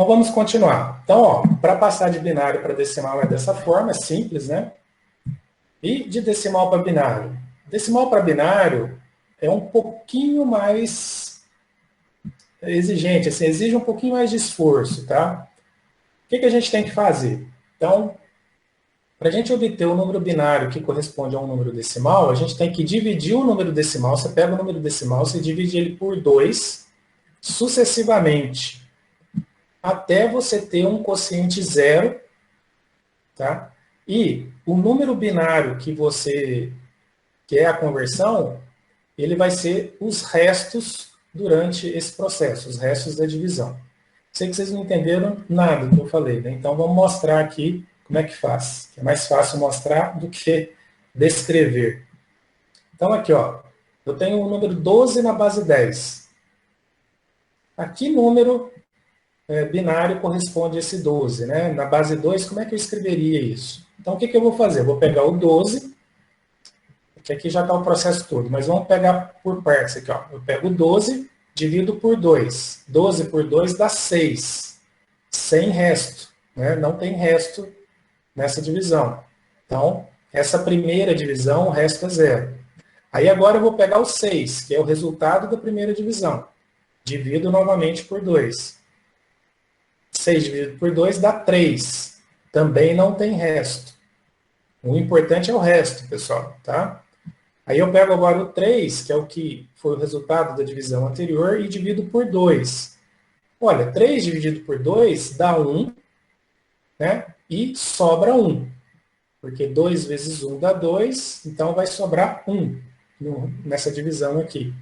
Então, vamos continuar. Então, para passar de binário para decimal é dessa forma, é simples, né? E de decimal para binário? Decimal para binário é um pouquinho mais exigente, assim, exige um pouquinho mais de esforço, tá? O que a gente tem que fazer? Então, para a gente obter o número binário que corresponde a um número decimal, a gente tem que dividir o número decimal. Você pega o número decimal, você divide ele por 2, sucessivamente, até você ter um quociente zero, tá? E o número binário que você quer a conversão, ele vai ser os restos durante esse processo, os restos da divisão. Sei que vocês não entenderam nada do que eu falei, né? Então vamos mostrar aqui como é que faz. É mais fácil mostrar do que descrever. Então aqui, ó, eu tenho o número 12 na base 10. A que número binário corresponde a esse 12, né? Na base 2, como é que eu escreveria isso? Então o que eu vou fazer? Eu vou pegar o 12, que aqui já está o processo todo, mas vamos pegar por partes aqui, ó. Eu pego o 12, divido por 2. 12 por 2 dá 6. Sem resto, né? Não tem resto nessa divisão. Então, essa primeira divisão, o resto é zero. Aí agora eu vou pegar o 6, que é o resultado da primeira divisão. Divido novamente por 2. 6 dividido por 2 dá 3. Também não tem resto. O importante é o resto, pessoal, tá? Aí eu pego agora o 3, que é o que foi o resultado da divisão anterior, e divido por 2. Olha, 3 dividido por 2 dá 1, né? E sobra 1. Porque 2 vezes 1 dá 2, então vai sobrar 1 nessa divisão aqui.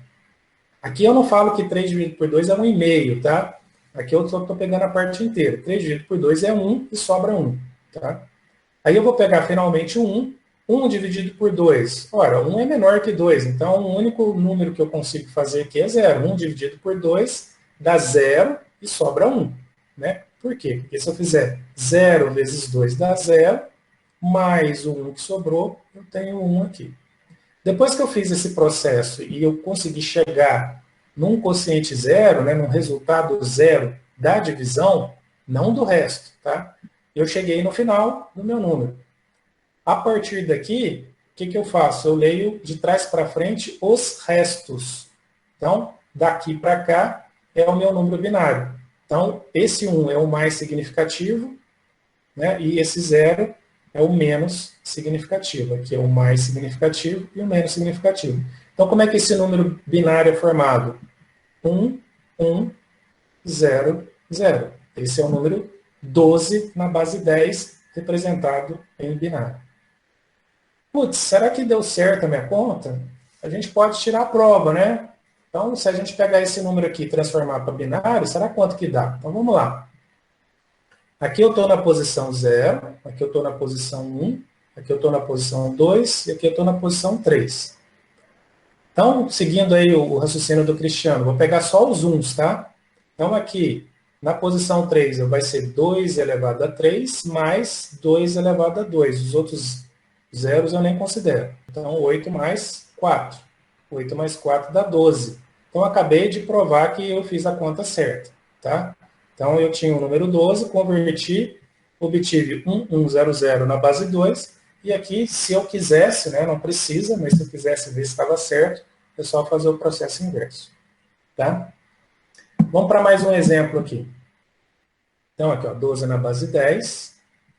Aqui eu não falo que 3 dividido por 2 é 1,5, tá? Aqui eu estou pegando a parte inteira. 3 dividido por 2 é 1 e sobra 1, tá? Aí eu vou pegar finalmente o 1. 1 dividido por 2. Ora, 1 é menor que 2, então o único número que eu consigo fazer aqui é 0. 1 dividido por 2 dá 0 e sobra 1. Né? Por quê? Porque se eu fizer 0 vezes 2 dá 0, mais o 1 que sobrou, eu tenho 1 aqui. Depois que eu fiz esse processo e eu consegui chegar num quociente zero, né, num resultado zero da divisão, não do resto, tá? Eu cheguei no final do meu número. A partir daqui, o que eu faço? Eu leio de trás para frente os restos. Então, daqui para cá é o meu número binário. Então, esse 1 é o mais significativo, né, e esse 0 é o menos significativo. Aqui é o mais significativo e o menos significativo. Então, como é que esse número binário é formado? 1, 1, 0, 0. Esse é o número 12 na base 10, representado em binário. Putz, será que deu certo a minha conta? A gente pode tirar a prova, né? Então, se a gente pegar esse número aqui e transformar para binário, será quanto que dá? Então, vamos lá. Aqui eu estou na posição 0, aqui eu estou na posição 1, aqui eu estou na posição 2 e aqui eu estou na posição 3. Então, seguindo aí o raciocínio do Cristiano, vou pegar só os 1s, tá? Então, aqui, na posição 3, vai ser 2 elevado a 3 mais 2 elevado a 2. Os outros zeros eu nem considero. Então, 8 mais 4. 8 mais 4 dá 12. Então, acabei de provar que eu fiz a conta certa, tá? Então, eu tinha o número 12, converti, obtive 1100 na base 2, e aqui, se eu quisesse, né, não precisa, mas se eu quisesse ver se estava certo, é só fazer o processo inverso, tá? Vamos para mais um exemplo aqui. Então, aqui, ó, 12 na base 10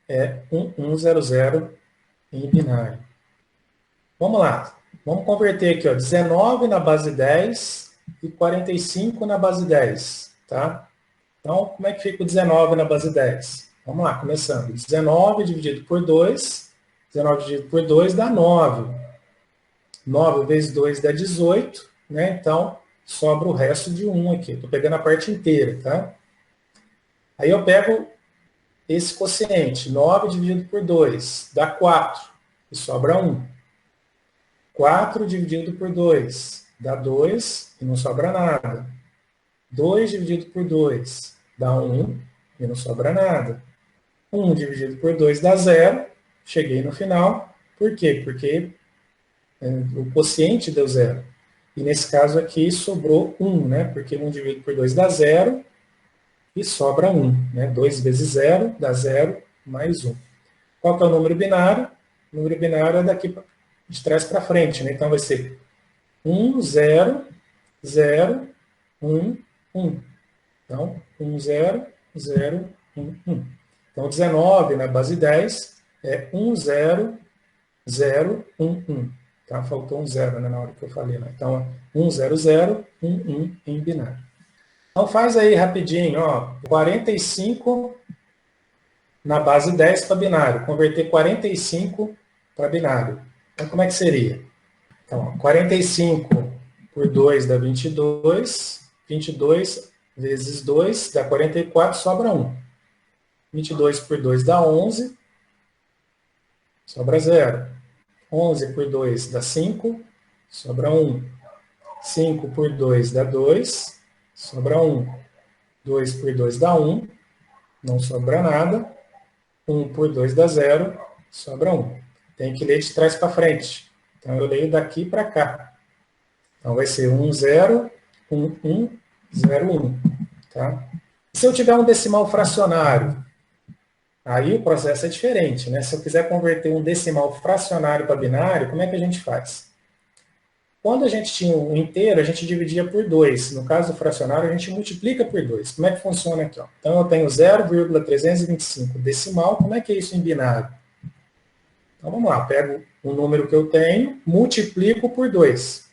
é 1100 em binário. Vamos lá. Vamos converter aqui, ó, 19 na base 10 e 45 na base 10, tá? Então, como é que fica o 19 na base 10? Vamos lá, começando. 19 dividido por 2. 19 dividido por 2 dá 9. 9 vezes 2 dá 18, né? Então, sobra o resto de 1 aqui. Estou pegando a parte inteira, tá? Aí eu pego esse quociente. 9 dividido por 2 dá 4. E sobra 1. 4 dividido por 2 dá 2 e não sobra nada. 2 dividido por 2 dá 1 e não sobra nada. 1 dividido por 2 dá 0. Cheguei no final. Por quê? Porque o quociente deu 0. E nesse caso aqui sobrou 1, né? Porque 1 dividido por 2 dá 0. e sobra 1. Né? 2 vezes 0 dá 0 mais 1. Qual que é o número binário? O número binário é daqui de trás para frente. Né? Então vai ser 1, 0, 0, 1, 1. Então, 1, 0, 0, 1, 1. Então, 19 na base 10 é 1, 0, 0, 1, 1. Tá? Faltou um 0, né, na hora que eu falei. Né? Então, 1, 0, 0, 1, 1 em binário. Então, faz aí rapidinho. Ó, 45 na base 10 para binário. Converter 45 para binário. Então, como é que seria? Então, 45 por 2 dá 22. 22 vezes 2 dá 44, sobra 1. 22 por 2 dá 11, sobra 0. 11 por 2 dá 5, sobra 1. 5 por 2 dá 2, sobra 1. 2 por 2 dá 1, não sobra nada. 1 por 2 dá 0, sobra 1. Tem que ler de trás para frente. Então, eu leio daqui para cá. Então, vai ser 1, 0, 1, 1, 0, 1. Tá? Se eu tiver um decimal fracionário, aí o processo é diferente. Né? Se eu quiser converter um decimal fracionário para binário, como é que a gente faz? Quando a gente tinha um inteiro, a gente dividia por 2. No caso do fracionário, a gente multiplica por 2. Como é que funciona aqui? Ó? Então, eu tenho 0,325 decimal. Como é que é isso em binário? Então, vamos lá. Pego o número que eu tenho, multiplico por 2.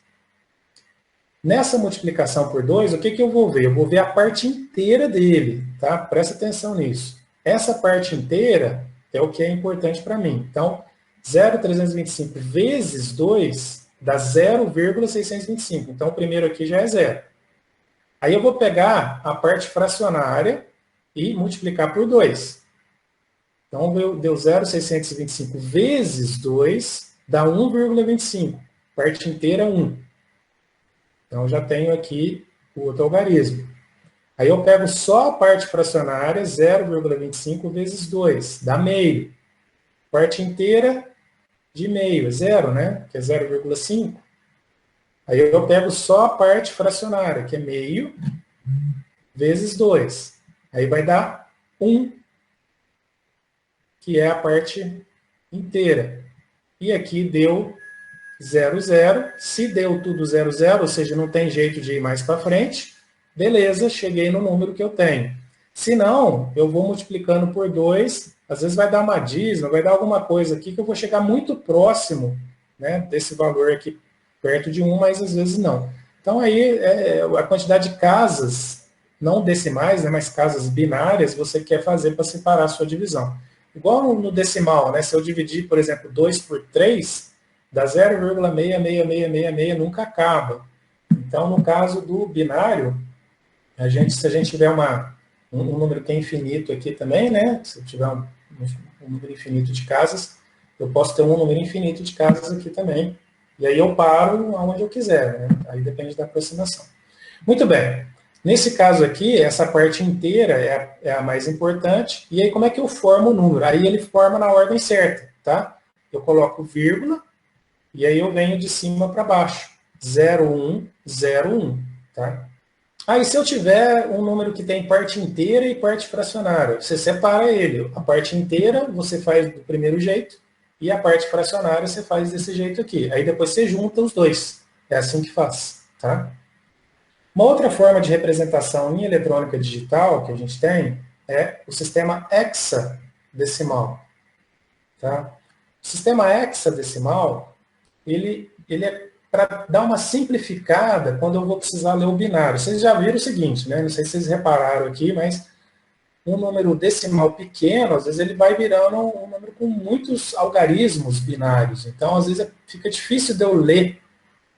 Nessa multiplicação por 2, o que eu vou ver? Eu vou ver a parte inteira dele. Tá? Presta atenção nisso. Essa parte inteira é o que é importante para mim. Então, 0,325 vezes 2 dá 0,625. Então, o primeiro aqui já é 0. Aí eu vou pegar a parte fracionária e multiplicar por 2. Então, deu 0,625 vezes 2 dá 1,25. Parte inteira, 1. Então, já tenho aqui o outro algarismo. Aí eu pego só a parte fracionária, 0,25 vezes 2, dá meio. Parte inteira de meio, é 0, né? Que é 0,5. Aí eu pego só a parte fracionária, que é meio, vezes 2. Aí vai dar 1, que é a parte inteira. E aqui deu 0, 0. Se deu tudo 0, 0, ou seja, não tem jeito de ir mais para frente, beleza, cheguei no número que eu tenho. Se não, eu vou multiplicando por 2, às vezes vai dar uma dízima, vai dar alguma coisa aqui que eu vou chegar muito próximo, né, desse valor aqui, perto de 1, mas às vezes não. Então aí a quantidade de casas, não decimais, né, mas casas binárias, você quer fazer para separar a sua divisão. Igual no decimal, né, se eu dividir, por exemplo, 2 por 3, dá 0,66666, nunca acaba. Então, no caso do binário, se a gente tiver um número que é infinito aqui também, né? Se eu tiver um número infinito de casas, eu posso ter um número infinito de casas aqui também. E aí eu paro aonde eu quiser, né? Aí depende da aproximação. Muito bem. Nesse caso aqui, essa parte inteira é a mais importante. E aí como é que eu formo o número? Aí ele forma na ordem certa, tá? Eu coloco vírgula, e aí eu venho de cima para baixo. 0, 1, 0, 1, tá? Aí, se eu tiver um número que tem parte inteira e parte fracionária, você separa ele. A parte inteira você faz do primeiro jeito e a parte fracionária você faz desse jeito aqui. Aí depois você junta os dois. É assim que faz, tá? Uma outra forma de representação em eletrônica digital que a gente tem é o sistema hexadecimal, tá? O sistema hexadecimal, ele é para dar uma simplificada quando eu vou precisar ler o binário. Vocês já viram o seguinte, né? Não sei se vocês repararam aqui, mas um número decimal pequeno, às vezes ele vai virando um número com muitos algarismos binários. Então, às vezes fica difícil de eu ler.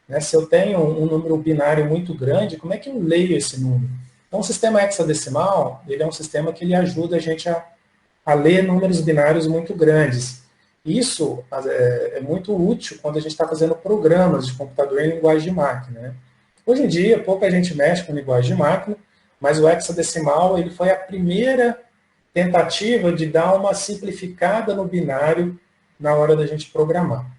Né? Se eu tenho um número binário muito grande, como é que eu leio esse número? Então, o sistema hexadecimal, ele é um sistema que ele ajuda a gente a ler números binários muito grandes. Isso é muito útil quando a gente está fazendo programas de computador em linguagem de máquina. Né? Hoje em dia, pouca gente mexe com linguagem de máquina, mas o hexadecimal ele foi a primeira tentativa de dar uma simplificada no binário na hora da gente programar.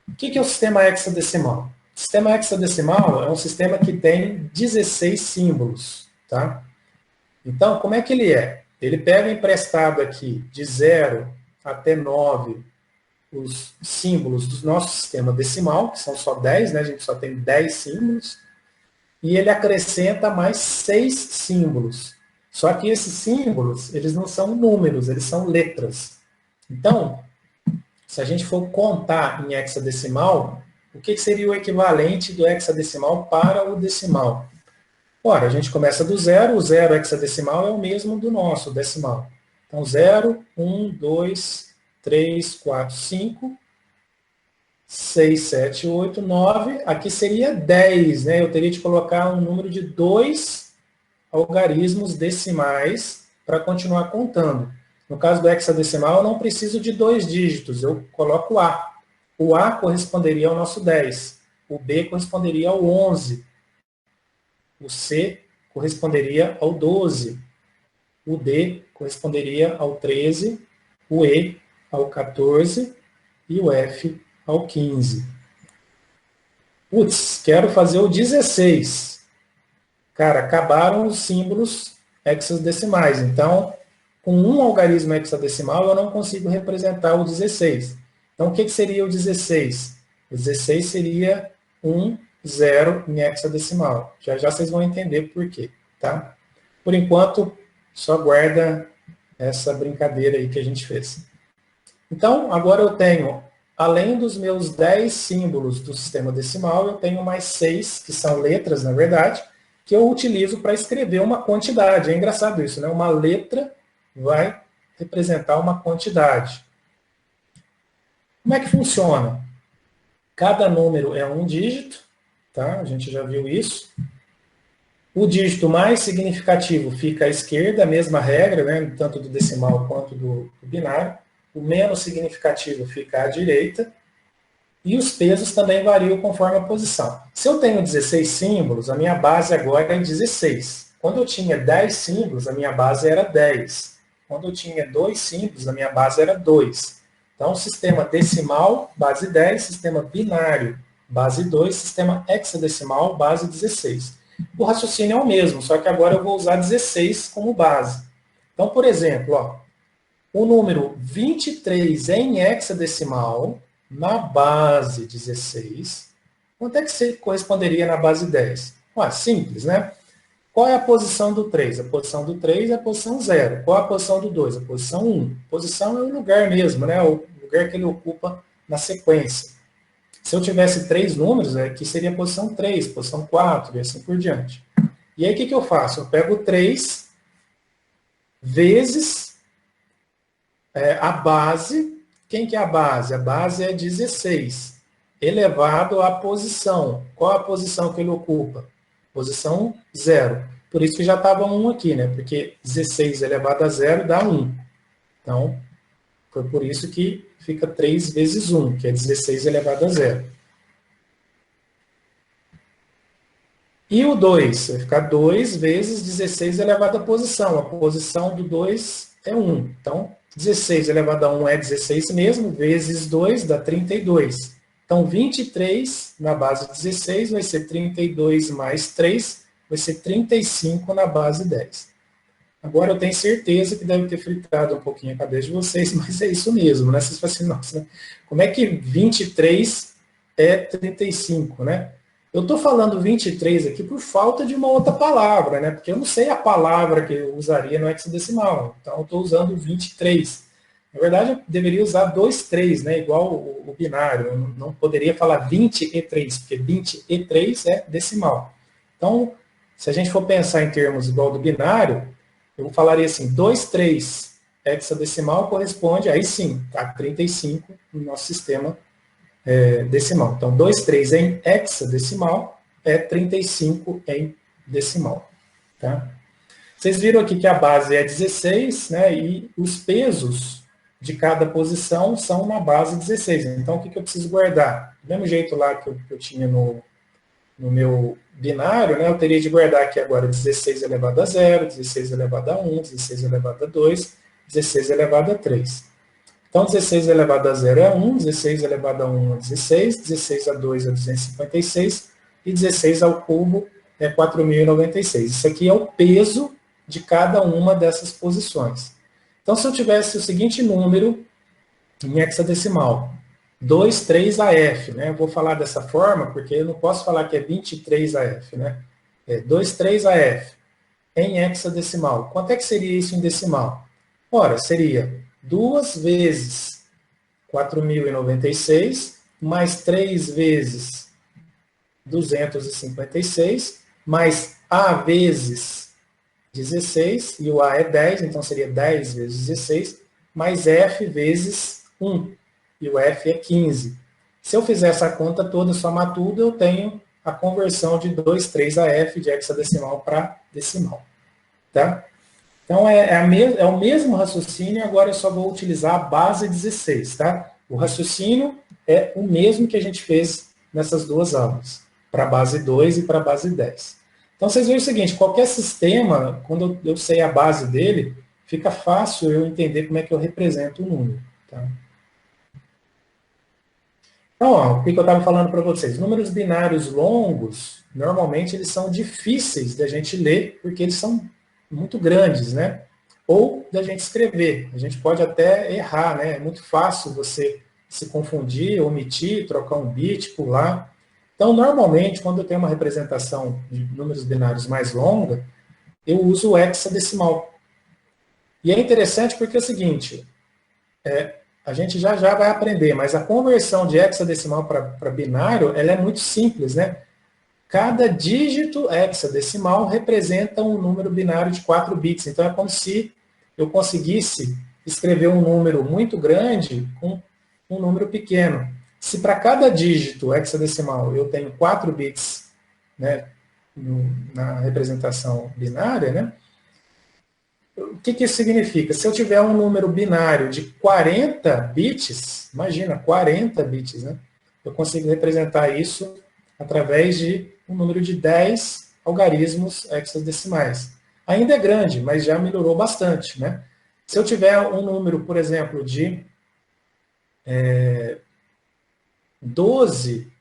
O que é o sistema hexadecimal? O sistema hexadecimal é um sistema que tem 16 símbolos. Tá? Então, como é que ele é? Ele pega emprestado aqui de 0 até 9 os símbolos do nosso sistema decimal, que são só 10, né? A gente só tem 10 símbolos, e ele acrescenta mais 6 símbolos. Só que esses símbolos, eles não são números, eles são letras. Então, se a gente for contar em hexadecimal, o que seria o equivalente do hexadecimal para o decimal? Ora, a gente começa do zero, o zero hexadecimal é o mesmo do nosso decimal. Então, 0, 1, 2, 3, 4, 5, 6, 7, 8, 9. Aqui seria 10, né? Eu teria de colocar um número de 2 algarismos decimais para continuar contando. No caso do hexadecimal, eu não preciso de 2 dígitos, eu coloco A. O A corresponderia ao nosso 10, o B corresponderia ao 11, o C corresponderia ao 12, o D corresponderia ao 13, o E ao 14 e o F ao 15. Putz, quero fazer o 16. Cara, acabaram os símbolos hexadecimais. Então, com um algarismo hexadecimal, eu não consigo representar o 16. Então, o que seria o 16? O 16 seria 1, 0 em hexadecimal. Já já vocês vão entender por quê, tá? Por enquanto, só guarda essa brincadeira aí que a gente fez. Então, agora eu tenho, além dos meus 10 símbolos do sistema decimal, eu tenho mais 6, que são letras, na verdade, que eu utilizo para escrever uma quantidade. É engraçado isso, né? Uma letra vai representar uma quantidade. Como é que funciona? Cada número é um dígito, tá? A gente já viu isso. O dígito mais significativo fica à esquerda, a mesma regra, né? Tanto do decimal quanto do binário. O menos significativo fica à direita. E os pesos também variam conforme a posição. Se eu tenho 16 símbolos, a minha base agora é 16. Quando eu tinha 10 símbolos, a minha base era 10. Quando eu tinha 2 símbolos, a minha base era 2. Então, sistema decimal, base 10, sistema binário, base 2, sistema hexadecimal, base 16. O raciocínio é o mesmo, só que agora eu vou usar 16 como base. Então, por exemplo, ó, o número 23 em hexadecimal, na base 16, quanto é que você corresponderia na base 10? Ué, simples, né? Qual é a posição do 3? A posição do 3 é a posição 0. Qual é a posição do 2? A posição 1. Posição é o lugar mesmo, né? O lugar que ele ocupa na sequência. Se eu tivesse 3 números, aqui seria a posição 3, posição 4 e assim por diante. E aí o que eu faço? Eu pego 3 vezes a base. Quem que é a base? A base é 16, elevado à posição. Qual a posição que ele ocupa? Posição 0. Por isso que já estava 1 aqui, né? Porque 16 elevado a 0 dá 1. Então, foi por isso que fica 3 vezes 1, que é 16 elevado a 0. E o 2? Vai ficar 2 vezes 16 elevado à posição. A posição do 2 é 1. Então, 16 elevado a 1 é 16 mesmo, vezes 2 dá 32. Então, 23 na base 16 vai ser 32 mais 3, vai ser 35 na base 10. Agora, eu tenho certeza que deve ter fritado um pouquinho a cabeça de vocês, mas é isso mesmo, né? Vocês falam assim, nossa, como é que 23 é 35, né? Eu estou falando 23 aqui por falta de uma outra palavra, né? Porque eu não sei a palavra que eu usaria no hexadecimal. Então, eu estou usando 23. Na verdade, eu deveria usar 23, né? Igual o binário. Eu não poderia falar 23, porque 23 é decimal. Então, se a gente for pensar em termos igual do binário, eu falaria assim, 23 hexadecimal corresponde, aí sim, a 35 no nosso sistema decimal. Então, 23 em hexadecimal é 35 em decimal. Tá? Vocês viram aqui que a base é 16, né, e os pesos de cada posição são na base 16. Então, o que eu preciso guardar? Do mesmo jeito lá que eu tinha no meu binário, né, eu teria de guardar aqui agora 16 elevado a 0, 16 elevado a 1, 16 elevado a 2, 16 elevado a 3. Então, 16 elevado a 0 é 1, 16 elevado a 1 é 16, 16 a 2 é 256, e 16 ao cubo é 4.096. Isso aqui é o peso de cada uma dessas posições. Então, se eu tivesse o seguinte número em hexadecimal, 23AF, né? Eu vou falar dessa forma, porque eu não posso falar que é 23AF, né? É 23AF em hexadecimal. Quanto é que seria isso em decimal? Ora, seria 2 vezes 4.096, mais 3 vezes 256, mais A vezes 16, e o A é 10, então seria 10 vezes 16, mais F vezes 1, e o F é 15. Se eu fizer essa conta toda, somar tudo, eu tenho a conversão de 23AF de hexadecimal para decimal. Tá? Então, é o mesmo raciocínio, agora eu só vou utilizar a base 16. Tá? O raciocínio é o mesmo que a gente fez nessas duas aulas, para a base 2 e para a base 10. Então, vocês veem o seguinte, qualquer sistema, quando eu sei a base dele, fica fácil eu entender como é que eu represento o número. Tá? Então, ó, o que eu estava falando para vocês? Números binários longos, normalmente eles são difíceis da gente ler, porque eles são muito grandes, né? Ou da gente escrever. A gente pode até errar, né? É muito fácil você se confundir, omitir, trocar um bit, pular. Então, normalmente, quando eu tenho uma representação de números binários mais longa, eu uso o hexadecimal. E é interessante porque é o seguinte, a gente já vai aprender, mas a conversão de hexadecimal para binário, ela é muito simples, né? Cada dígito hexadecimal representa um número binário de 4 bits. Então, é como se eu conseguisse escrever um número muito grande com um número pequeno. Se para cada dígito hexadecimal eu tenho 4 bits, né, na representação binária, né, o que isso significa? Se eu tiver um número binário de 40 bits, imagina, 40 bits, né, eu consigo representar isso através de um número de 10 algarismos hexadecimais. Ainda é grande, mas já melhorou bastante, né? Se eu tiver um número, por exemplo, de 12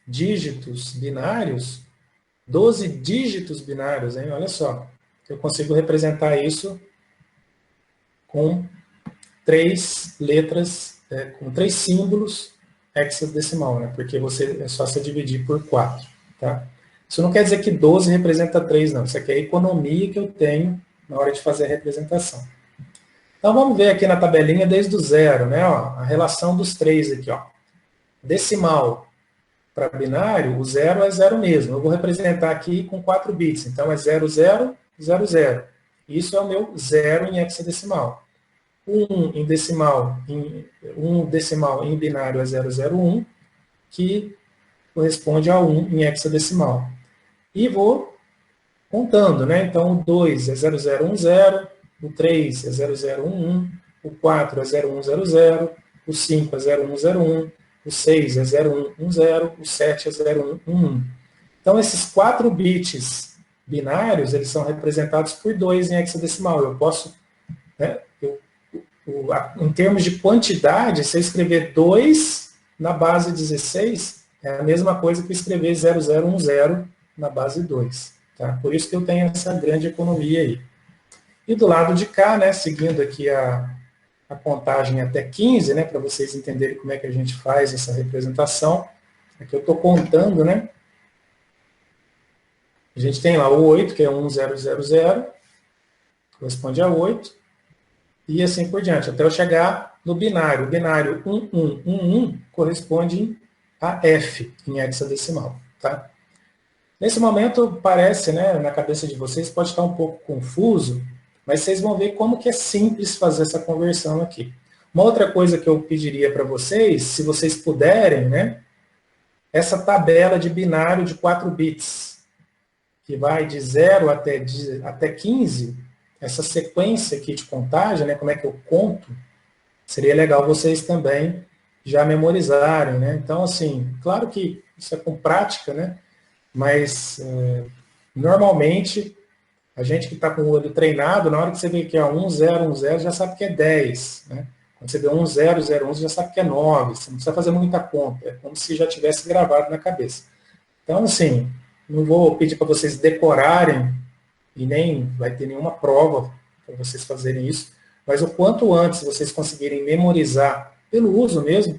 dígitos binários, 12 dígitos binários, hein? Olha só, eu consigo representar isso com 3 letras, com 3 símbolos hexadecimal, né? Porque é só se dividir por 4. Tá? Isso não quer dizer que 12 representa 3, não. Isso aqui é a economia que eu tenho na hora de fazer a representação. Então, vamos ver aqui na tabelinha desde o zero, né? Ó, a relação dos 3 aqui. Ó. Decimal para binário, o zero é zero mesmo. Eu vou representar aqui com 4 bits. Então, é 00, 00. Isso é o meu zero em hexadecimal. 1 em decimal, um decimal em binário é 001, que corresponde a 1 em hexadecimal. E vou contando, né? Então, o 2 é 0010, o 3 é 0011, o 4 é 0100, o 5 é 0101, o 6 é 0110, o 7 é 0111. Então, esses 4 bits binários, eles são representados por 2 em hexadecimal. Eu posso, né, em termos de quantidade, se eu escrever 2 na base 16, é a mesma coisa que escrever 0010 na base 2. Tá? Por isso que eu tenho essa grande economia aí. E do lado de cá, né, seguindo aqui a contagem até 15, né, para vocês entenderem como é que a gente faz essa representação. Aqui eu estou contando, né? A gente tem lá o 8, que é 1000, corresponde a 8. E assim por diante, até eu chegar no binário. O binário 1111 corresponde a F em hexadecimal. Tá? Nesse momento, parece, né, na cabeça de vocês, pode estar um pouco confuso, mas vocês vão ver como que é simples fazer essa conversão aqui. Uma outra coisa que eu pediria para vocês, se vocês puderem, né, essa tabela de binário de 4 bits, que vai de 0 até 15, essa sequência aqui de contagem, né, como é que eu conto, seria legal vocês também já memorizarem, né? Então, assim, claro que isso é com prática, né? Mas, normalmente, a gente que está com o olho treinado, na hora que você vê que é 1010, já sabe que é 10, né? Quando você vê 1001, já sabe que é 9, você não precisa fazer muita conta, é como se já tivesse gravado na cabeça. Então, assim, não vou pedir para vocês decorarem e nem vai ter nenhuma prova para vocês fazerem isso, mas o quanto antes vocês conseguirem memorizar pelo uso mesmo,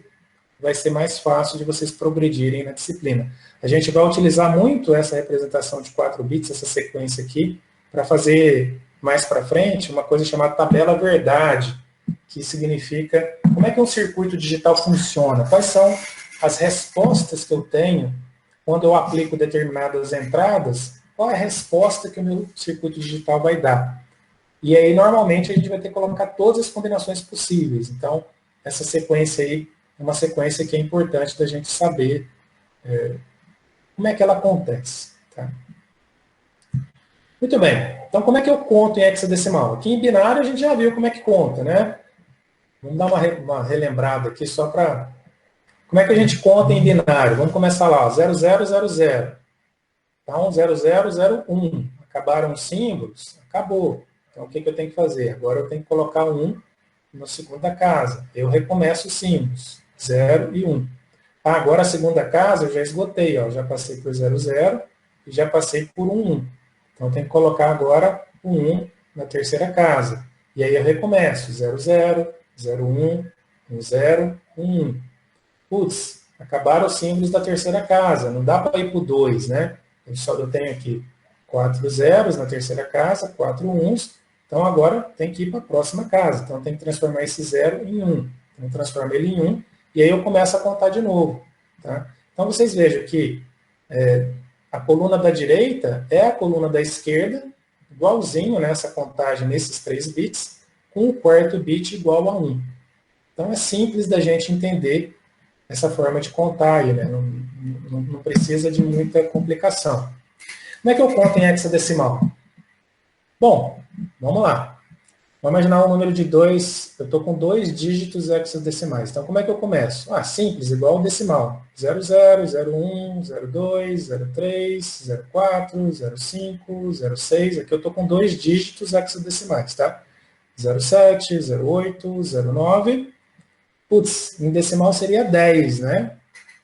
vai ser mais fácil de vocês progredirem na disciplina. A gente vai utilizar muito essa representação de 4 bits, essa sequência aqui, para fazer mais para frente uma coisa chamada tabela verdade, que significa como é que um circuito digital funciona, quais são as respostas que eu tenho quando eu aplico determinadas entradas, qual é a resposta que o meu circuito digital vai dar. E aí, normalmente, a gente vai ter que colocar todas as combinações possíveis. Então, essa sequência aí é uma sequência que é importante da gente saber como é que ela acontece. Tá? Muito bem. Então, como é que eu conto em hexadecimal? Aqui em binário a gente já viu como é que conta, né? Vamos dar uma relembrada aqui só para... Como é que a gente conta em binário? Vamos começar lá, 0000. Então, 0001. Acabaram os símbolos? Acabou. Então, o que eu tenho que fazer? Agora eu tenho que colocar 1 na segunda casa. Eu recomeço os símbolos, 0 e 1. Ah, agora a segunda casa eu já esgotei, ó, já passei por 00 e já passei por 1. Então, eu tenho que colocar agora o 1 na terceira casa. E aí eu recomeço, 00, 01, 10, 1. Putz, acabaram os símbolos da terceira casa, não dá para ir para o 2, né? Eu tenho aqui 4 zeros na terceira casa, 4 uns, então agora tem que ir para a próxima casa. Então tem que transformar esse 0 em 1. Então transformo ele em 1 e aí eu começo a contar de novo. Tá? Então vocês vejam que a coluna da direita é a coluna da esquerda, igualzinho nessa contagem nesses 3 bits, com o quarto bit igual a 1. Então é simples da gente entender essa forma de contar aí, né? Não precisa de muita complicação. Como é que eu conto em hexadecimal? Bom, vamos lá. Vamos imaginar um número de 2, eu estou com 2 dígitos hexadecimais. Então, como é que eu começo? Ah, simples, igual ao decimal. 00, 01, 02, 03, 04, 05, 06. Aqui eu estou com 2 dígitos hexadecimais, tá? 07, 08, 09. Putz, em decimal seria 10, né?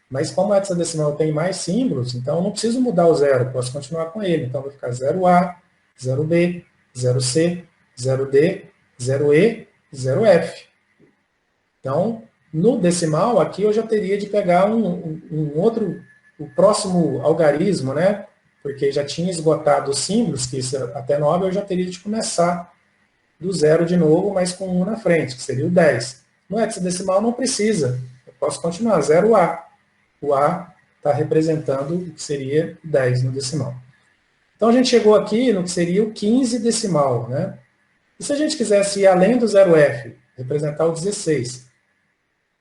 Mas como a hexadecimal tem mais símbolos, então eu não preciso mudar o 0, posso continuar com ele. Então vai ficar 0A, 0B, 0C, 0D, 0E, 0F. Então, no decimal, aqui eu já teria de pegar o próximo algarismo, né? Porque já tinha esgotado os símbolos, que isso até 9, eu já teria de começar do 0 de novo, mas com 1 na frente, que seria o 10. No hexadecimal não precisa, eu posso continuar, 0A. O A está representando o que seria 10 no decimal. Então, a gente chegou aqui no que seria o 15 decimal, né? E se a gente quisesse ir além do 0F, representar o 16?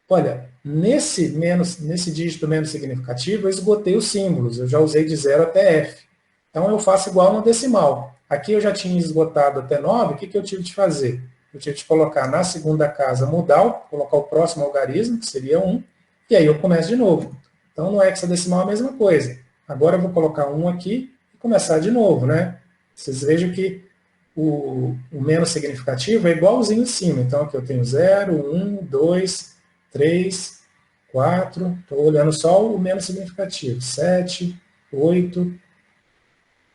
Olha, nesse dígito menos significativo, eu esgotei os símbolos, eu já usei de 0 até F. Então, eu faço igual no decimal. Aqui eu já tinha esgotado até 9, o que eu tive de fazer? Eu tive de colocar na segunda casa modal, colocar o próximo algarismo, que seria 1, e aí eu começo de novo. Então, no hexadecimal é a mesma coisa. Agora eu vou colocar 1 aqui e começar de novo, né? Vocês vejam que o menos significativo é igualzinho em cima. Então, aqui eu tenho 0, 1, 2, 3, 4. Estou olhando só o menos significativo. 7, 8,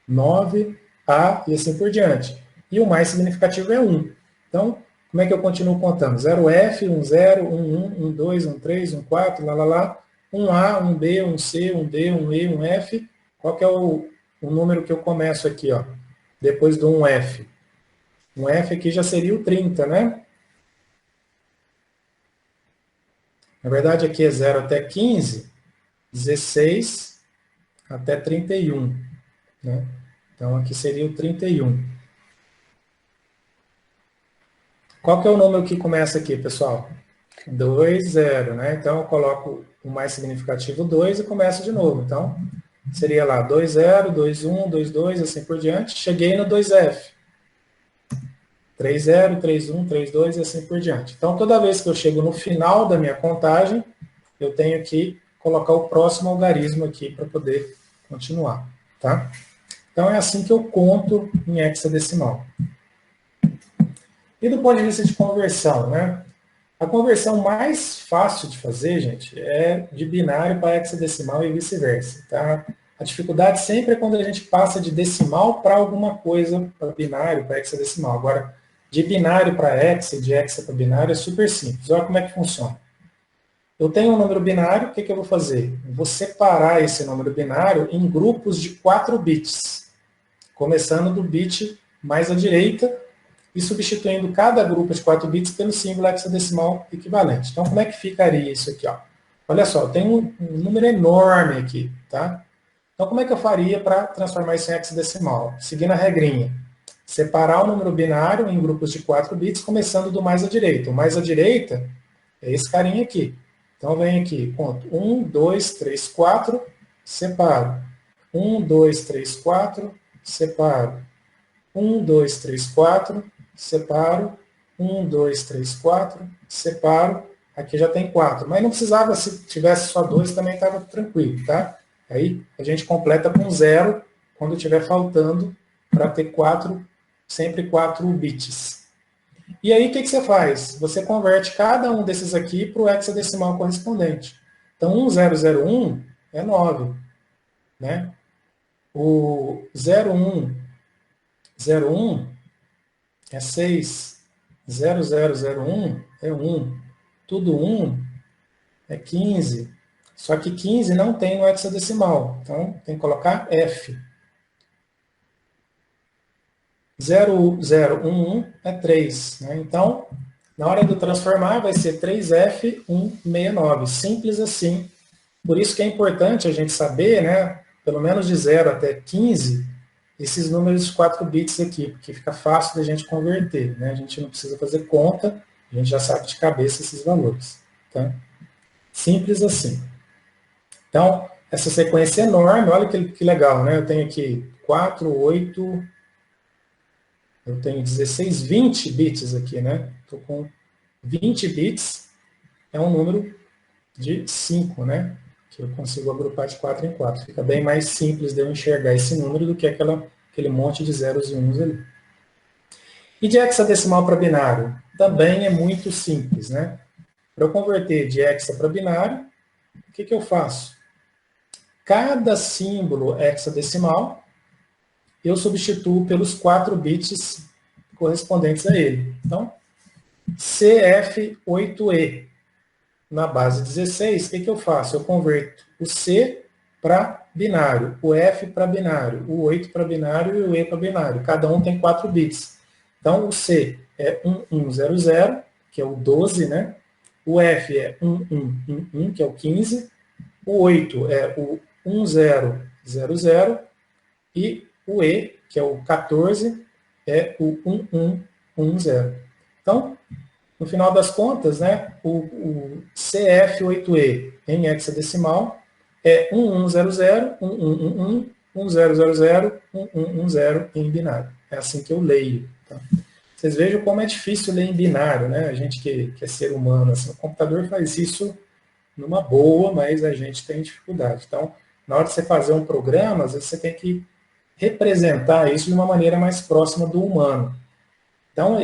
9, A e assim por diante. E o mais significativo é 1. Então, como é que eu continuo contando? 0F, 10, 11, 12, 13, 14, lá, lá, lá. 1A, 1B, 1C, 1D, 1E, 1F. Qual que é o número que eu começo aqui, ó? Depois do 1F. 1F aqui já seria o 30, né? Na verdade, aqui é 0 até 15, 16 até 31. Né? Então, aqui seria o 31. Qual que é o número que começa aqui, pessoal? 2, 0, né? Então, eu coloco o mais significativo 2 e começo de novo. Então, seria lá 2, 0, 2, 1, 2, 2, assim por diante. Cheguei no 2F. 3, 0, 3, 1, 3, 2 e assim por diante. Então, toda vez que eu chego no final da minha contagem, eu tenho que colocar o próximo algarismo aqui para poder continuar. Tá? Então, é assim que eu conto em hexadecimal. E do ponto de vista de conversão, né? A conversão mais fácil de fazer, gente, é de binário para hexadecimal e vice-versa. Tá? A dificuldade sempre é quando a gente passa de decimal para alguma coisa, para binário, para hexadecimal. Agora, de binário para hexa, de hexa para binário, é super simples. Olha como é que funciona. Eu tenho um número binário, o que eu vou fazer? Eu vou separar esse número binário em grupos de 4 bits, começando do bit mais à direita e substituindo cada grupo de 4 bits pelo símbolo hexadecimal equivalente. Então, como é que ficaria isso aqui? Ó? Olha só, eu tenho um número enorme aqui, tá? Então, como é que eu faria para transformar isso em hexadecimal? Seguindo a regrinha. Separar o número binário em grupos de 4 bits, começando do mais à direita. O mais à direita é esse carinha aqui. Então, vem aqui, conto 1, 2, 3, 4, separo. 1, 2, 3, 4, separo. 1, 2, 3, 4, separo. 1, 2, 3, 4, separo. Aqui já tem 4. Mas não precisava, se tivesse só 2, também estava tranquilo, tá? Aí a gente completa com 0 quando estiver faltando para ter 4, sempre 4 bits. E aí o que você faz? Você converte cada um desses aqui para o hexadecimal correspondente. Então 1001 é 9. Né? O 0101 é 6. 0001 é 1. Tudo 1 é 15. Só que 15 não tem no hexadecimal. Então, tem que colocar F. 0011 é 3. Né? Então, na hora de transformar, vai ser 3F169. Simples assim. Por isso que é importante a gente saber, né, pelo menos de 0 até 15, esses números de 4 bits aqui, porque fica fácil da gente converter. Né? A gente não precisa fazer conta, a gente já sabe de cabeça esses valores. Tá? Simples assim. Então, essa sequência é enorme, olha que legal, né? Eu tenho aqui 4, 8, eu tenho 16, 20 bits aqui, né? Estou com 20 bits, é um número de 5, né? Que eu consigo agrupar de 4 em 4. Fica bem mais simples de eu enxergar esse número do que aquele monte de zeros e uns ali. E de hexadecimal para binário? Também é muito simples, né? Para eu converter de hexa para binário, o que eu faço? Cada símbolo hexadecimal, eu substituo pelos 4 bits correspondentes a ele. Então, CF8E na base 16, o que eu faço? Eu converto o C para binário, o F para binário, o 8 para binário e o E para binário. Cada um tem 4 bits. Então, o C é 1100, que é o 12, né? O F é 1111, que é o 15. O 8 é o 1000 e o E, que é o 14, é o 1110. Então, no final das contas, né, o CF8E em hexadecimal é 1100, 1111, 1000, 1110 em binário. É assim que eu leio. Tá? Vocês vejam como é difícil ler em binário, né? A gente que é ser humano, assim, o computador faz isso numa boa, mas a gente tem dificuldade. Então, na hora de você fazer um programa, às vezes você tem que representar isso de uma maneira mais próxima do humano. Então,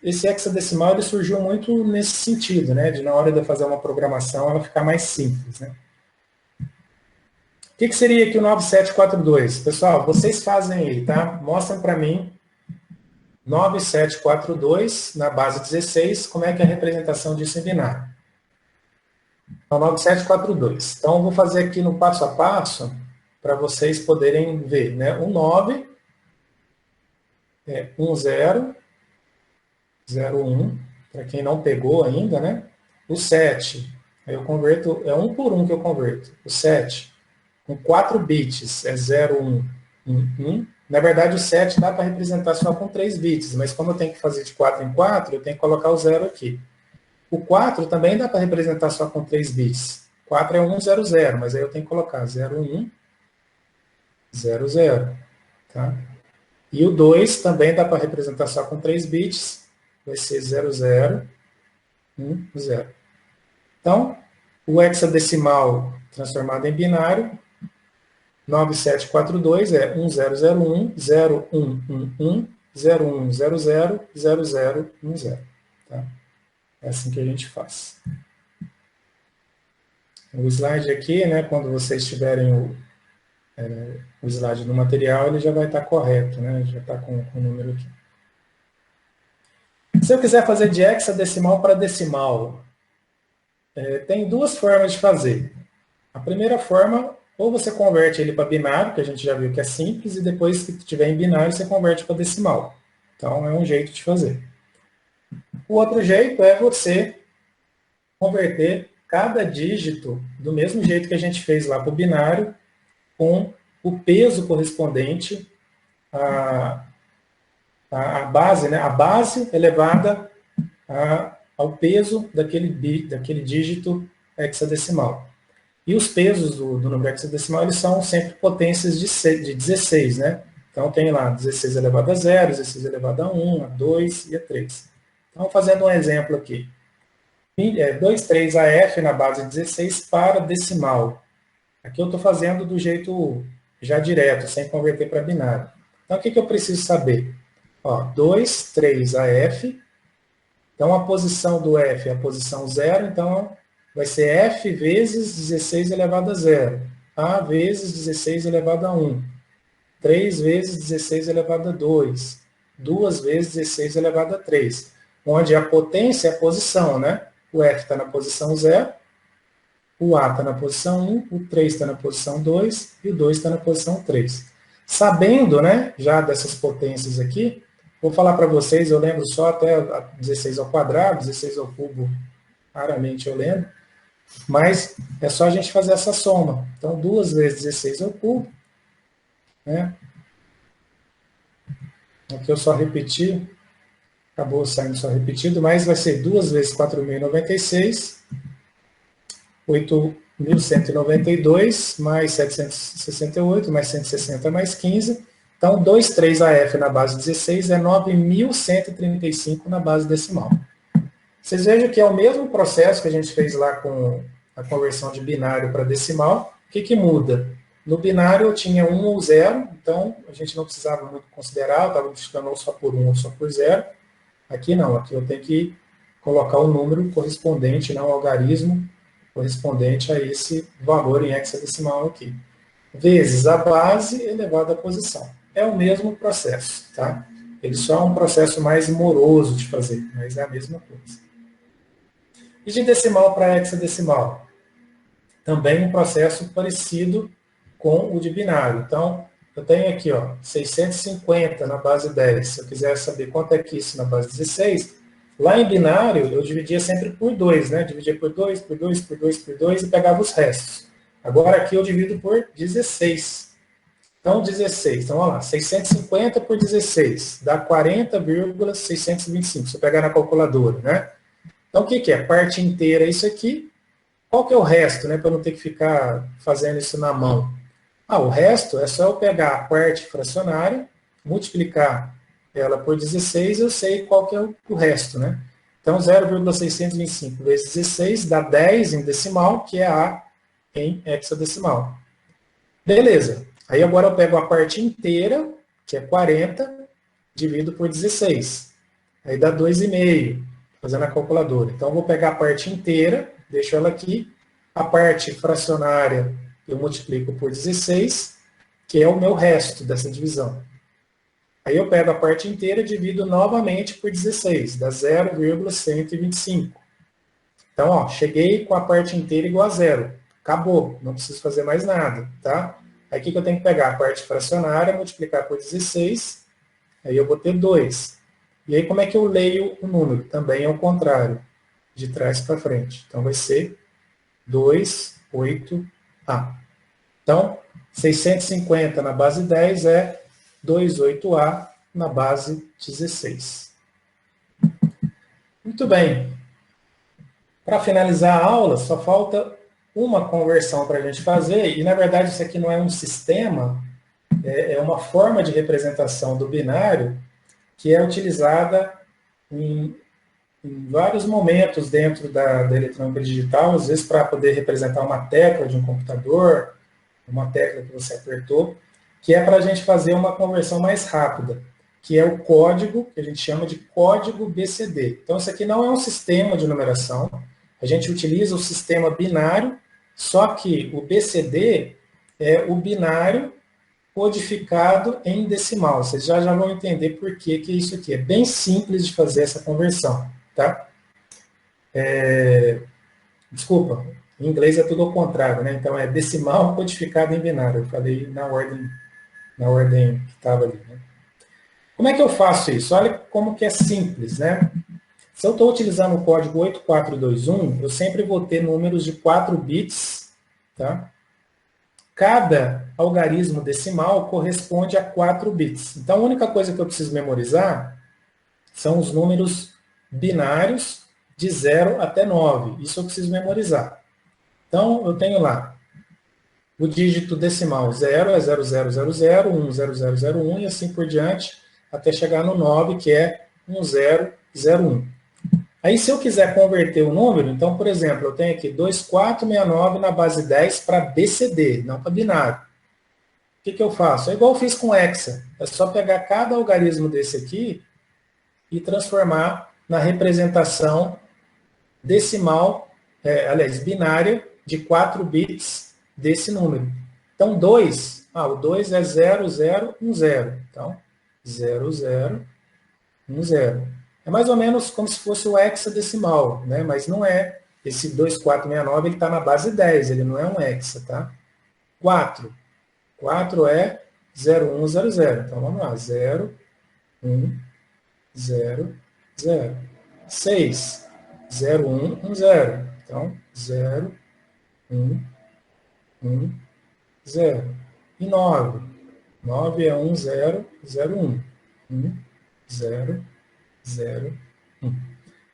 esse hexadecimal ele surgiu muito nesse sentido, né? De na hora de fazer uma programação ela ficar mais simples, né? O que seria aqui o 9742? Pessoal, vocês fazem aí, tá? Mostram para mim 9742 na base 16, como é que é a representação disso em binário. Então, 9742. Então, eu vou fazer aqui no passo a passo para vocês poderem ver, né? O 9 é 10, 01, para quem não pegou ainda, né? O 7, aí eu converto, é 1 por 1 que eu converto. O 7, com 4 bits, é 0111. Na verdade, o 7 dá para representar só com 3 bits, mas como eu tenho que fazer de 4 em 4, eu tenho que colocar o 0 aqui. O 4 também dá para representar só com 3 bits. 4 é 100, mas aí eu tenho que colocar 0100. Tá? E o 2 também dá para representar só com 3 bits, vai ser 0010. Então, o hexadecimal transformado em binário, 9742 é 1001, 0111, 0100, 0010. Tá? É assim que a gente faz. O slide aqui, né, quando vocês tiverem o slide do material, ele já vai estar correto, né? Já está com o número aqui. Se eu quiser fazer de hexadecimal para decimal, tem duas formas de fazer. A primeira forma, ou você converte ele para binário, que a gente já viu que é simples, e depois que tiver em binário, você converte para decimal. Então, é um jeito de fazer. O outro jeito é você converter cada dígito do mesmo jeito que a gente fez lá para o binário, com o peso correspondente à base, né? A base elevada ao peso daquele dígito hexadecimal. E os pesos do número hexadecimal, eles são sempre potências de 16, né? Então, tem lá 16 elevado a 0, 16 elevado a 1, a 2 e a 3. Então, fazendo um exemplo aqui. 23AF na base 16 para decimal. Aqui eu estou fazendo do jeito já direto, sem converter para binário. Então, o que eu preciso saber? 23AF. Então, a posição do F é a posição 0, então vai ser F vezes 16 elevado a 0. A vezes 16 elevado a 1. 3 vezes 16 elevado a 2. 2 vezes 16 elevado a 3. Onde a potência é a posição, né? O F está na posição 0, o A está na posição 1, o 3 está na posição 2 e o 2 está na posição 3. Sabendo, né, já dessas potências aqui, vou falar para vocês, eu lembro só até 16 ao quadrado, 16 ao cubo, raramente eu lembro, mas é só a gente fazer essa soma. Então, 2 vezes 16 ao cubo, né? Aqui eu só repeti, acabou saindo só repetido, mas vai ser 2 vezes 4.096, 8.192, mais 768, mais 160, mais 15. Então, 23AF na base 16 é 9.135 na base decimal. Vocês vejam que é o mesmo processo que a gente fez lá com a conversão de binário para decimal. O que muda? No binário eu tinha 1 ou 0, então a gente não precisava muito considerar, eu estava multiplicando ou só por 1 ou só por 0. Aqui não, aqui eu tenho que colocar o número correspondente, não o algarismo correspondente a esse valor em hexadecimal aqui. Vezes a base elevado à posição. É o mesmo processo, tá? Ele só é um processo mais moroso de fazer, mas é a mesma coisa. E de decimal para hexadecimal? Também um processo parecido com o de binário. Então, eu tenho aqui, 650 na base 10. Se eu quiser saber quanto é que isso na base 16, lá em binário eu dividia sempre por 2, né? Dividia por 2, por 2, por 2, por 2 e pegava os restos. Agora aqui eu divido por 16. Então, 16. Então, olha lá, 650 por 16 dá 40,625. Se eu pegar na calculadora, né? Então, o que é? Parte inteira é isso aqui. Qual que é o resto, né? Para eu não ter que ficar fazendo isso na mão. O resto é só eu pegar a parte fracionária, multiplicar ela por 16, eu sei qual que é o resto, né? Então, 0,625 vezes 16 dá 10 em decimal, que é A em hexadecimal. Beleza. Aí agora eu pego a parte inteira, que é 40, divido por 16. Aí dá 2,5, fazendo a calculadora. Então, eu vou pegar a parte inteira, deixo ela aqui. A parte fracionária eu multiplico por 16, que é o meu resto dessa divisão. Aí eu pego a parte inteira e divido novamente por 16, dá 0,125. Então, cheguei com a parte inteira igual a 0. Acabou, não preciso fazer mais nada, tá? Aí o que eu tenho que pegar? A parte fracionária, multiplicar por 16, aí eu vou ter 2. E aí como é que eu leio o número? Também é o contrário, de trás para frente. Então vai ser 2, 8A. Então, 650 na base 10 é 28A na base 16. Muito bem. Para finalizar a aula, só falta uma conversão para a gente fazer, e na verdade isso aqui não é um sistema, é uma forma de representação do binário que é utilizada em vários momentos dentro da eletrônica digital, às vezes para poder representar uma tecla de um computador, uma tecla que você apertou, que é para a gente fazer uma conversão mais rápida, que é o código, que a gente chama de código BCD. Então, isso aqui não é um sistema de numeração, a gente utiliza o sistema binário, só que o BCD, é o binário codificado em decimal. Vocês já vão entender por que isso aqui. É bem simples de fazer essa conversão, tá? Desculpa, em inglês é tudo ao contrário, né? Então é decimal codificado em binário. Eu falei na ordem que estava ali, né? Como é que eu faço isso? Olha como que é simples, né? Se eu estou utilizando o código 8421, eu sempre vou ter números de 4 bits, tá? Cada algarismo decimal corresponde a 4 bits. Então, a única coisa que eu preciso memorizar são os números binários de 0 até 9. Isso eu preciso memorizar. Então, eu tenho lá o dígito decimal 0 é 0000, 1 0001 e assim por diante, até chegar no 9, que é 1001. Aí, se eu quiser converter o número, então, por exemplo, eu tenho aqui 2469 na base 10 para BCD, não para binário. O que eu faço? É igual eu fiz com hexa. É só pegar cada algarismo desse aqui e transformar na representação decimal, aliás, binária, de 4 bits desse número. Então, 2, o 2 é 0010. Então, 0010. É mais ou menos como se fosse o hexadecimal, né? Mas não é. Esse 2469 está na base 10, ele não é um hexa, tá? 4. 4 é 0100. Então, vamos lá. 0, 1, 0, 0. 6. 0110. Então, 0, 1, 1, 0. E 9. 9 é 1001. 1, 0, 0, 1.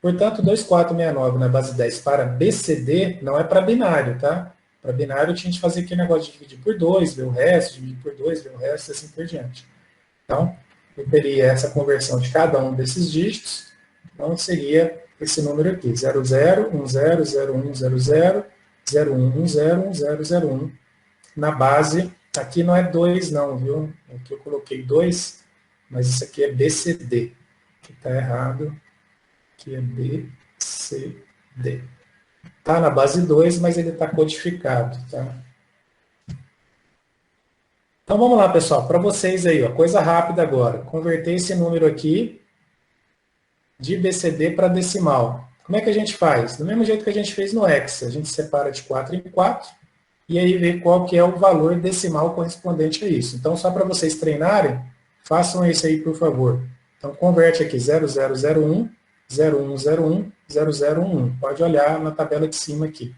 Portanto, 2469 na base 10 para BCD não é para binário, tá? Para binário, a gente fazia aquele negócio de dividir por 2, ver o resto, dividir por 2, ver o resto, e assim por diante. Então, eu teria essa conversão de cada um desses dígitos, então seria esse número aqui, 00, 10, 01, 00, 01, 10, 1001, na base, aqui não é 2 não, viu? Aqui eu coloquei 2, mas isso aqui é BCD, que está errado, que é BCD. Está na base 2, mas ele está codificado, tá? Então vamos lá, pessoal, para vocês aí, ó, coisa rápida agora. Converter esse número aqui de BCD para decimal. Como é que a gente faz? Do mesmo jeito que a gente fez no hexa, a gente separa de 4 em 4 e aí vê qual que é o valor decimal correspondente a isso. Então, só para vocês treinarem, façam isso aí, por favor. Então, converte aqui 0001, 0101, 0011. Pode olhar na tabela de cima aqui.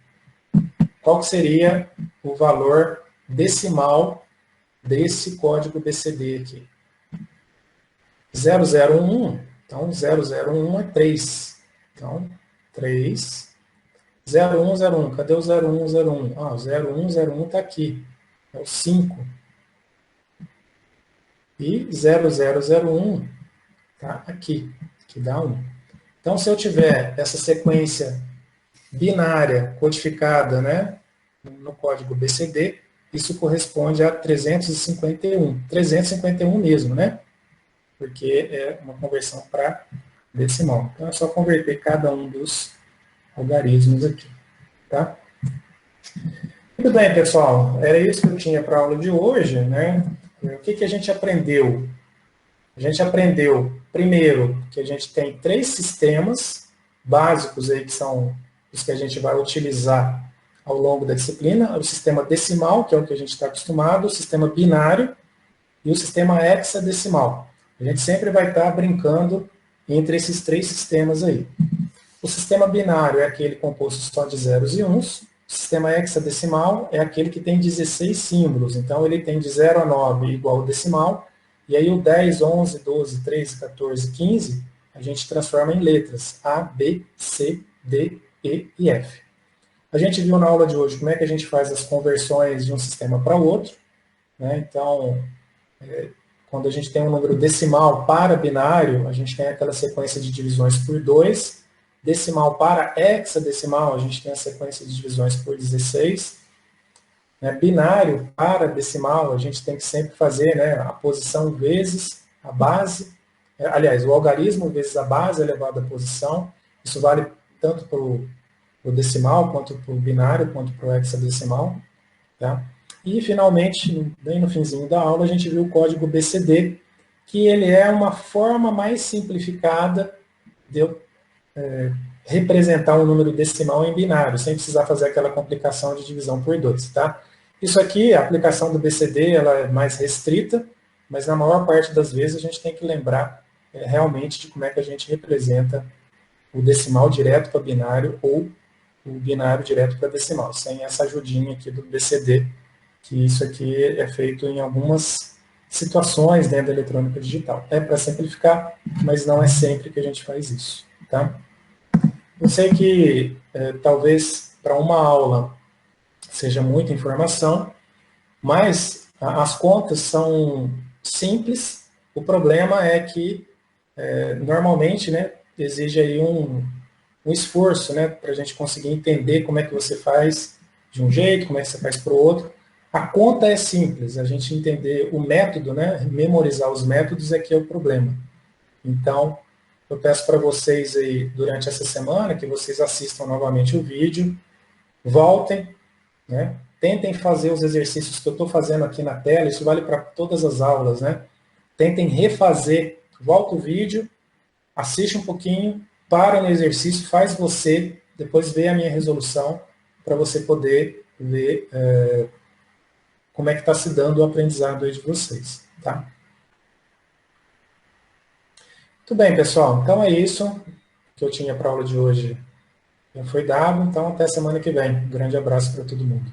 Qual que seria o valor decimal desse código BCD aqui? 0011, então 0011 é 3. Então, 3. 0101, cadê o 0101? O 0101 está aqui, é o 5. E 0001 está aqui, que dá 1. Então, se eu tiver essa sequência binária codificada, né, no código BCD, isso corresponde a 351. 351 mesmo, né? Porque é uma conversão para decimal. Então, é só converter cada um dos algarismos aqui, tá? Muito bem, pessoal. Era isso que eu tinha para a aula de hoje, né? O que a gente aprendeu? A gente aprendeu, primeiro, que a gente tem 3 sistemas básicos aí, que são os que a gente vai utilizar ao longo da disciplina. O sistema decimal, que é o que a gente está acostumado, o sistema binário e o sistema hexadecimal. A gente sempre vai estar brincando entre esses 3 sistemas aí. O sistema binário é aquele composto só de zeros e uns. O sistema hexadecimal é aquele que tem 16 símbolos. Então, ele tem de 0 a 9 igual ao decimal. E aí o 10, 11, 12, 13, 14, 15, a gente transforma em letras. A, B, C, D, E e F. A gente viu na aula de hoje como é que a gente faz as conversões de um sistema para o outro, né? Então, quando a gente tem um número decimal para binário, a gente tem aquela sequência de divisões por 2. Decimal para hexadecimal, a gente tem a sequência de divisões por 16. Binário para decimal, a gente tem que sempre fazer, né, a posição vezes a base. Aliás, o algarismo vezes a base elevado à posição. Isso vale tanto para o decimal, quanto para o binário, quanto para o hexadecimal. Tá? E, finalmente, bem no finzinho da aula, a gente viu o código BCD, que ele é uma forma mais simplificada de eu representar um número decimal em binário, sem precisar fazer aquela complicação de divisão por 2, tá? Isso aqui, a aplicação do BCD, ela é mais restrita, mas na maior parte das vezes a gente tem que lembrar realmente de como é que a gente representa o decimal direto para binário ou o binário direto para decimal, sem essa ajudinha aqui do BCD, que isso aqui é feito em algumas situações dentro da eletrônica digital. É para simplificar, mas não é sempre que a gente faz isso, tá? Eu sei que talvez para uma aula seja muita informação, mas as contas são simples. O problema é que, normalmente, né, exige aí um esforço, né, para a gente conseguir entender como é que você faz de um jeito, como é que você faz para o outro. A conta é simples, a gente entender o método, né, memorizar os métodos é que é o problema. Então, eu peço para vocês aí, durante essa semana, que vocês assistam novamente o vídeo, voltem, né, tentem fazer os exercícios que eu estou fazendo aqui na tela, isso vale para todas as aulas, né? Tentem refazer, volta o vídeo, assiste um pouquinho, para no exercício, faz você, depois vê a minha resolução, para você poder ver como é que está se dando o aprendizado aí de vocês, tá? Muito bem, pessoal. Então é isso que eu tinha para a aula de hoje. Já foi dado, então até semana que vem. Um grande abraço para todo mundo.